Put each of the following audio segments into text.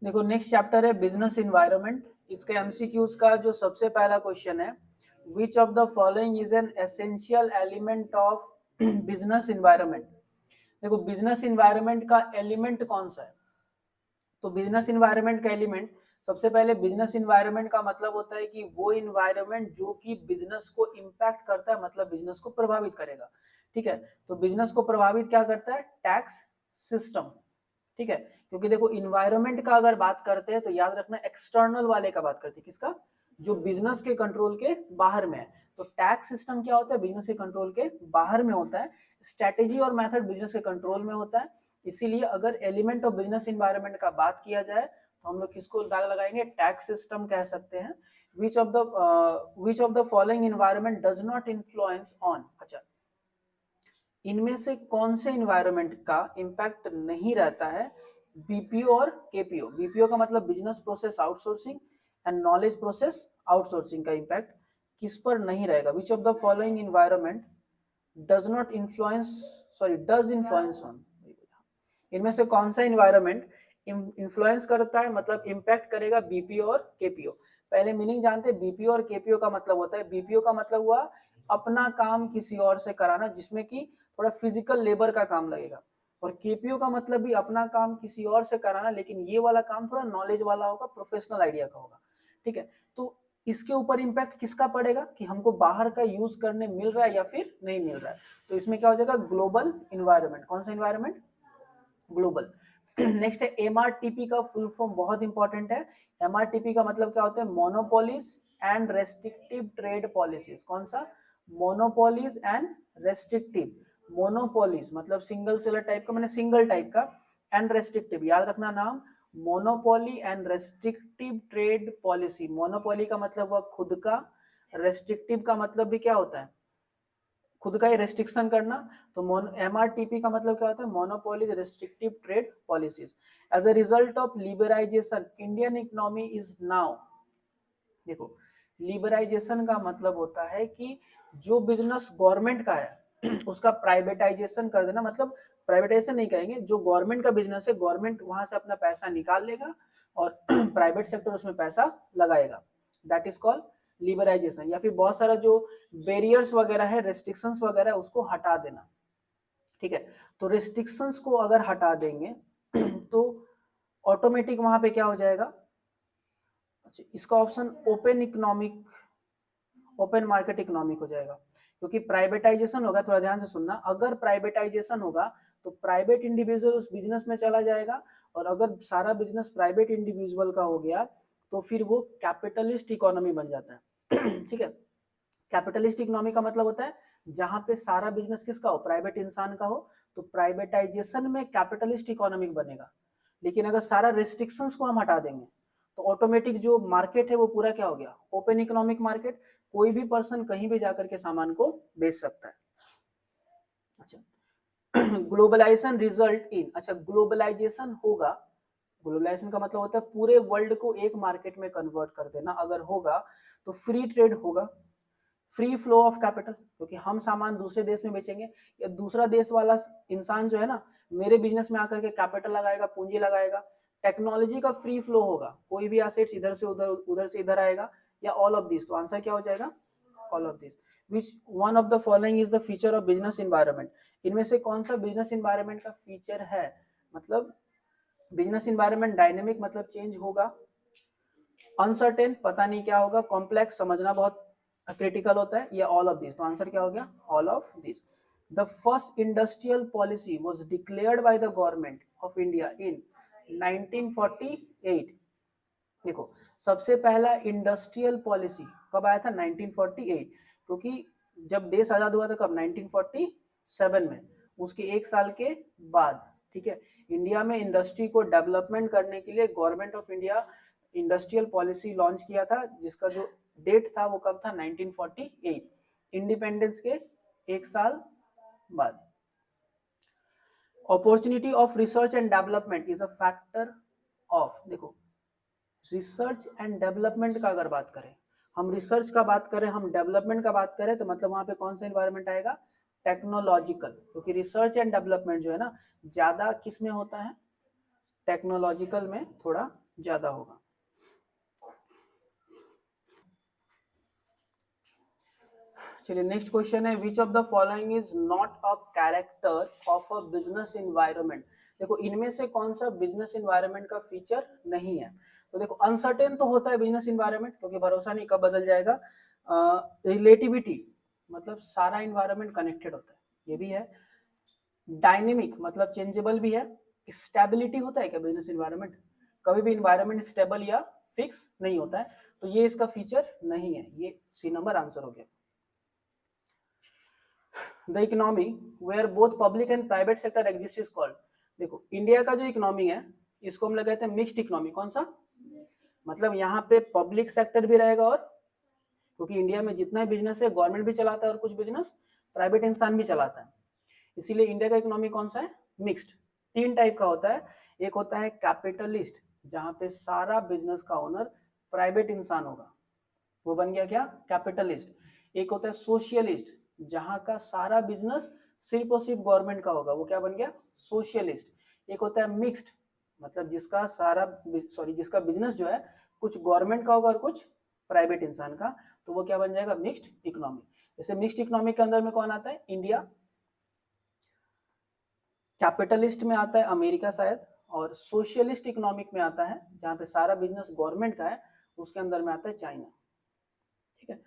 देखो next chapter है business environment. इसके एमसीक्यूज का जो सबसे पहला क्वेश्चन है, which of the following is an essential element of business environment. देखो बिजनेस इन्वायरमेंट का एलिमेंट कौन सा है, तो बिजनेस इन्वायरमेंट का एलिमेंट, सबसे पहले बिजनेस इन्वायरमेंट का मतलब होता है कि वो इन्वायरमेंट जो कि बिजनेस को इम्पैक्ट करता है, मतलब बिजनेस को प्रभावित करेगा। ठीक है, तो बिजनेस को प्रभावित क्या करता है, टैक्स सिस्टम। ठीक है, क्योंकि देखो इन्वायरमेंट का अगर बात करते हैं तो याद रखना एक्सटर्नल वाले का बात करते हैं, किसका, जो बिजनेस के कंट्रोल के बाहर में है। तो टैक्स सिस्टम क्या होता है, बिजनेस के कंट्रोल के बाहर में होता है। स्ट्रेटेजी और मेथड बिजनेस के कंट्रोल में होता है। इसीलिए अगर एलिमेंट ऑफ बिजनेस इन्वायरमेंट का बात किया जाए तो हम लोग किसको लगाएंगे, टैक्स सिस्टम कह सकते हैं। Which of the following environment does not influence on, अच्छा इनमें से कौन से इन्वायरमेंट का इंपैक्ट नहीं रहता है बीपीओ और केपीओ। बीपीओ का मतलब business process outsourcing and knowledge process outsourcing का इंपैक्ट किस पर नहीं रहेगा। Which of the following environment does not influence, does influence on, इनमें से कौन सा इन्वायरमेंट इन्फ्लुएंस करता है, मतलब इंपैक्ट करेगा बीपीओ और केपीओ। पहले मीनिंग जानते हैं, बीपीओ और केपीओ का मतलब होता है, बीपीओ का मतलब हुआ अपना काम किसी और से कराना, जिसमें कि थोड़ा फिजिकल लेबर का काम लगेगा। और केपीओ का मतलब भी अपना काम किसी और से कराना, लेकिन ये वाला काम थोड़ा नॉलेज वाला होगा, प्रोफेशनल आइडिया का होगा। ठीक है, तो इसके ऊपर इंपैक्ट किसका पड़ेगा कि हमको बाहर का यूज करने मिल रहा है या फिर नहीं मिल रहा है। तो इसमें क्या हो जाएगा, ग्लोबल इन्वायरमेंट। कौन सा इन्वायरमेंट, ग्लोबल। नेक्स्ट है एमआरटीपी का फुल फॉर्म, बहुत इंपॉर्टेंट है। एमआरटीपी का मतलब क्या होता है, monopolies and restrictive trade policies. कौन सा, मोनोपोलीज एंड रेस्ट्रिक्टिव। मोनोपोलीज मतलब सिंगल सेलर टाइप का, मैंने सिंगल टाइप का, एंड रेस्ट्रिक्टिव याद रखना नाम, monopoly and restrictive trade policy. Monopoly का मतलब हुआ खुद का, रेस्ट्रिक्टिव का मतलब भी क्या होता है, खुद का ही रेस्ट्रिक्शन करना। तो एमआरटीपी का मतलब क्या होता है, monopolies restrictive trade policies. As a result of liberalisation Indian economy is now, देखो लिबराइजेशन का मतलब होता है कि जो बिजनेस गवर्नमेंट का है उसका प्राइवेटाइजेशन कर देना, मतलब प्राइवेटाइजेशन नहीं कहेंगे, जो गवर्नमेंट का बिजनेस है गवर्नमेंट वहां से अपना पैसा निकाल लेगा और प्राइवेट सेक्टर उसमें पैसा लगाएगा, दैट इज कॉल्ड लिबराइजेशन। या फिर बहुत सारा जो बैरियर्स वगैरह है, रेस्ट्रिक्शंस वगैरह है, उसको हटा देना। ठीक है, तो रेस्ट्रिक्शंस को अगर हटा देंगे तो ऑटोमेटिक वहां पे क्या हो जाएगा, अच्छा इसका option open economic, open market economic हो जाएगा। क्योंकि प्राइवेटाइजेशन होगा, थोड़ा ध्यान से सुनना, अगर प्राइवेटाइजेशन होगा तो प्राइवेट इंडिविजुअल उस बिजनेस में चला जाएगा, और अगर सारा बिजनेस प्राइवेट इंडिविजुअल का हो गया तो फिर वो कैपिटलिस्ट इकोनॉमी बन जाता है। ठीक है, कैपिटलिस्ट इकोनॉमी का मतलब होता है जहां पे सारा बिजनेस किसका हो, प्राइवेट इंसान का हो। तो प्राइवेटाइजेशन में कैपिटलिस्ट इकोनॉमिक बनेगा। लेकिन अगर सारा रेस्ट्रिक्शंस को हम हटा देंगे तो ऑटोमेटिक जो मार्केट है वो पूरा क्या हो गया, ओपन इकोनॉमिक मार्केट। कोई भी पर्सन कहीं भी जाकर के सामान को बेच सकता है। अच्छा ग्लोबलाइजेशन रिजल्ट इन, अच्छा ग्लोबलाइजेशन होगा, ग्लोबलाइजेशन का मतलब होता है पूरे वर्ल्ड को एक मार्केट में कन्वर्ट कर देना। अगर होगा तो फ्री ट्रेड होगा, फ्री फ्लो ऑफ कैपिटल, क्योंकि हम सामान दूसरे देश में बेचेंगे, या दूसरा देश वाला इंसान जो है ना मेरे बिजनेस में आकर के कैपिटल लगाएगा, पूंजी लगाएगा। टेक्नोलॉजी का फ्री फ्लो होगा, कोई भी एसेट्स इधर से उधर, उधर से इधर आएगा, या ऑल ऑफ दिस। तो आंसर क्या हो जाएगा, all of this. Which one of the following is the feature of business environment, इनमें से कौन सा बिजनेस इन्वायरमेंट का फीचर है, मतलब बिजनेस इन्वायरमेंट डायनेमिक मतलब चेंज होगा, अनसर्टेन पता नहीं क्या होगा, कॉम्प्लेक्स समझना बहुत क्रिटिकल होता है, या ऑल ऑफ दिस। तो आंसर क्या हो गया, all of this. The first industrial policy was declared by the government of India in 1948। देखो सबसे पहला इंडस्ट्रियल पॉलिसी कब आया था, 1948, क्योंकि जब देश आजाद हुआ था कब, 1947 में, उसके एक साल के बाद। ठीक है, इंडिया में इंडस्ट्री को डेवलपमेंट करने के लिए government of India industrial policy launch किया था, जिसका जो डेट था वो कब था, 1948, इंडिपेंडेंस के एक साल बाद। Opportunity of research and development is a factor of, देखो रिसर्च एंड डेवलपमेंट का अगर बात करें, हम रिसर्च का बात करें, हम डेवलपमेंट का बात करें, तो मतलब वहां पे कौन सा इन्वायरमेंट आएगा, टेक्नोलॉजिकल। क्योंकि रिसर्च एंड डेवलपमेंट जो है ना ज्यादा किस में होता है, टेक्नोलॉजिकल में थोड़ा ज्यादा होगा। चलिए नेक्स्ट क्वेश्चन है, which of the following is not a character of a business environment. देखो इनमें से कौन सा बिजनेस इन्वायरमेंट का फीचर नहीं है। तो देखो अनसर्टेन तो होता है बिजनेस इन्वायरमेंट, क्योंकि भरोसा नहीं कब बदल जाएगा। रिलेटिविटी मतलब सारा इन्वायरमेंट कनेक्टेड होता है, ये भी है। डायनेमिक मतलब चेंजेबल भी है। स्टेबिलिटी होता है क्या बिजनेस इन्वायरमेंट, कभी भी इन्वायरमेंट स्टेबल या फिक्स नहीं होता है, तो ये इसका फीचर नहीं है, ये सी नंबर आंसर हो गया। The economy where both public and private sector exist is called. देखो इंडिया का जो इकोनॉमी है इसको हम लोग कहते हैं मिक्स्ड इकोनॉमी। कौन सा, मतलब यहाँ पे पब्लिक सेक्टर भी रहेगा, और क्योंकि इंडिया में जितना बिजनेस है गवर्नमेंट भी चलाता है और कुछ बिजनेस प्राइवेट इंसान भी चलाता है, इसीलिए इंडिया का इकोनॉमी कौन सा है, मिक्स्ड। तीन टाइप का होता है, एक होता है कैपिटलिस्ट जहां पे सारा बिजनेस का ओनर प्राइवेट इंसान होगा, वो बन गया क्या, कैपिटलिस्ट। एक होता है सोशलिस्ट जहां का सारा बिजनेस सिर्फ और सिर्फ गवर्नमेंट का होगा, वो क्या बन गया, सोशलिस्ट। एक होता है मिक्स्ड मतलब जिसका बिजनेस जो है कुछ गवर्नमेंट का होगा और कुछ प्राइवेट इंसान का, तो वो क्या बन जाएगा, मिक्स्ड इकोनॉमी। जैसे मिक्स्ड इकोनॉमी के अंदर में कौन आता है, इंडिया। कैपिटलिस्ट में आता है अमेरिका शायद, और सोशलिस्ट इकोनॉमिक में आता है जहां पे सारा बिजनेस गवर्नमेंट का है, उसके अंदर में आता है चाइना। ठीक है,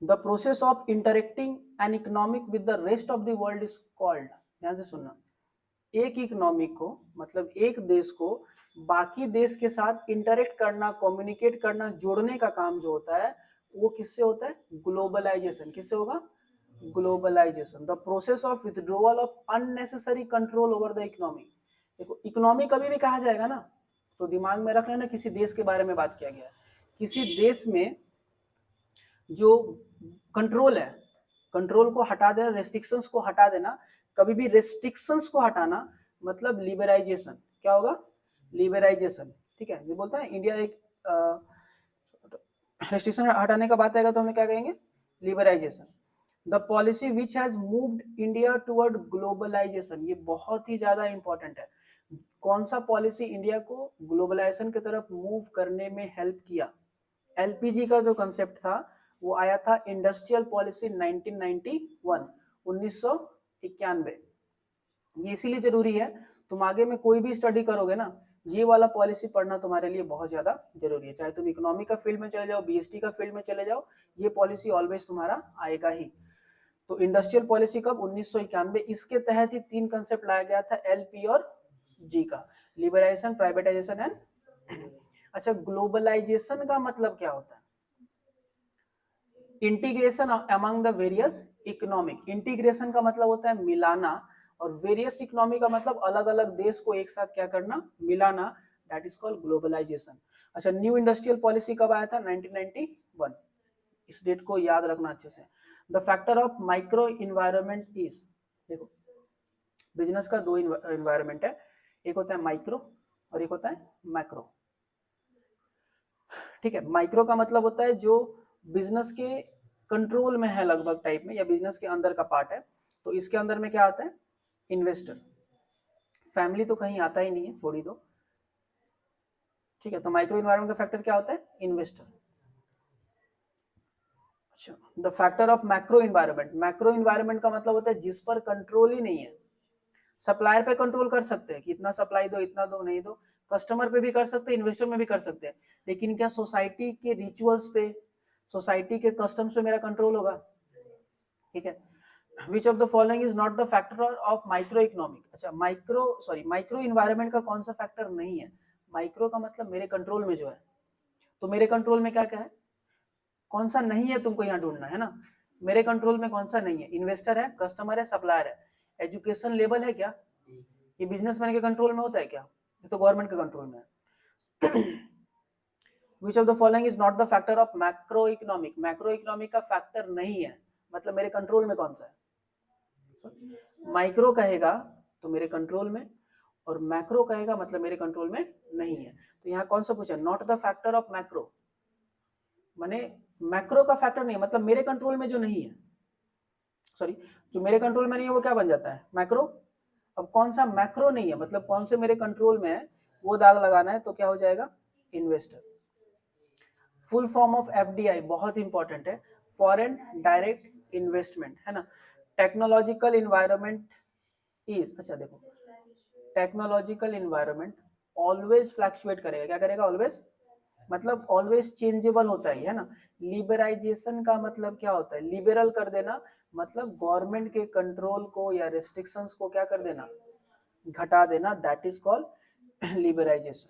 the process of interacting an economic with the rest of the world is called. ध्यान से सुनना, एक इकोनॉमिक को मतलब एक देश को बाकी देश के साथ इंटरेक्ट करना, कम्युनिकेट करना, जोड़ने का काम जो होता है वो किससे होता है, ग्लोबलाइजेशन। किससे होगा, globalisation. The process of withdrawal of unnecessary control over the economy. देखो इकोनॉमी कभी भी कहा जाएगा ना तो दिमाग में रख लेना किसी देश के बारे में बात किया गया है, किसी देश में जो कंट्रोल है, कंट्रोल को हटा देना, रेस्ट्रिक्शंस को हटा देना। कभी भी रेस्ट्रिक्शंस को हटाना मतलब लिबराइजेशन। क्या होगा, लिबराइजेशन। ठीक है, ये बोलता है इंडिया एक रेस्ट्रिक्शन हटाने का बात आएगा तो हम क्या कहेंगे, liberalisation. The policy which has moved India toward globalisation, ये बहुत ही ज्यादा इंपॉर्टेंट है। कौन सा पॉलिसी इंडिया को ग्लोबलाइजेशन की तरफ मूव करने में हेल्प किया। एलपीजी का जो कंसेप्ट था वो आया था इंडस्ट्रियल पॉलिसी 1991, 1991। ये इसीलिए जरूरी है, तुम आगे में कोई भी स्टडी करोगे ना, ये वाला पॉलिसी पढ़ना तुम्हारे लिए बहुत ज्यादा जरूरी है। चाहे तुम इकोनॉमी का फील्ड में चले जाओ, बीएसटी का फील्ड में चले जाओ, ये पॉलिसी ऑलवेज तुम्हारा आएगा ही। तो इंडस्ट्रियल पॉलिसी कब, 1991। इसके तहत ही तीन कंसेप्ट लाया गया था, एलपी और जी का, लिबराइजेशन, प्राइवेटाइजेशन एंड। अच्छा, ग्लोबलाइजेशन का मतलब क्या होता है, integration among the various economic. Integration का मतलब होता है मिलाना, और वेरियस इकोनॉमी का मतलब अलग अलग देश को एक साथ क्या करना, मिलाना, दैट इज कॉल्ड ग्लोबलाइजेशन। अच्छा, न्यू इंडस्ट्रियल पॉलिसी कब आया था, 1991। इस डेट को याद रखना अच्छे से। The factor of micro environment is, देखो बिजनेस का दो इन्वायरमेंट है, एक होता है माइक्रो और एक होता है मैक्रो। ठीक है, माइक्रो का मतलब होता है जो बिजनेस के कंट्रोल में है लगभग टाइप में, या बिजनेस के अंदर का पार्ट है। तो इसके अंदर में क्या आता है, इन्वेस्टर। फैमिली तो कहीं आता ही नहीं है, छोड़ ही दो। ठीक है, तो माइक्रो इन्वायरमेंट का फैक्टर क्या होता है, इन्वेस्टर। अच्छा, the factor of macro environment, macro environment का मतलब होता है जिस पर कंट्रोल ही नहीं है। सप्लायर पे कंट्रोल कर सकते हैं कि इतना सप्लाई दो, इतना दो, नहीं दो। कस्टमर पे भी कर सकते हैं, इन्वेस्टर में भी कर सकते हैं, लेकिन क्या सोसाइटी के रिचुअल्स पे, सोसाइटी के कस्टम्स पे मेरा कंट्रोल होगा। ठीक है, which of the following is not the factor of micro economic. अच्छा, माइक्रो इन्वायरमेंट का कौन सा फैक्टर नहीं है, माइक्रो का मतलब मेरे कंट्रोल में जो है। तो मेरे कंट्रोल में क्या क्या है, कौन सा नहीं है तुमको यहाँ ढूंढना है ना। मेरे कंट्रोल में कौन सा नहीं है, इन्वेस्टर है, कस्टमर है, सप्लायर है। एजुकेशन लेवल है क्या, ये बिजनेसमैन के कंट्रोल में होता है क्या, ये तो गवर्नमेंट के कंट्रोल में है। Which of the following is not the factor of macro economic, macro economic का फैक्टर नहीं है, मतलब मेरे कंट्रोल में कौन सा है। माइक्रो कहेगा तो मेरे कंट्रोल में, और मैक्रो कहेगा मतलब मेरे कंट्रोल में नहीं है। तो यहाँ कौन सा पूछा, not the factor of macro, माने मैक्रो का फैक्टर नहीं है, मतलब मेरे कंट्रोल में जो नहीं है, सॉरी जो मेरे कंट्रोल में नहीं है वो क्या बन जाता है, मैक्रो। अब कौन सा मैक्रो नहीं है, मतलब कौन से मेरे कंट्रोल में है वो दाग लगाना है, तो क्या हो जाएगा, investor. Full form of FDI बहुत इंपॉर्टेंट है, फॉरेन डायरेक्ट इन्वेस्टमेंट, है ना। टेक्नोलॉजिकल इन्वायरमेंट इज, अच्छा देखो, टेक्नोलॉजिकल इन्वायरमेंट ऑलवेज फ्लक्चुएट करेगा, क्या करेगा, ऑलवेज, मतलब ऑलवेज चेंजेबल होता है ना। लिबराइजेशन का मतलब क्या होता है, लिबरल कर देना, मतलब गवर्नमेंट के कंट्रोल को या रेस्ट्रिक्शंस को क्या कर देना, घटा देना, दैट इज कॉल्ड लिबराइजेशन।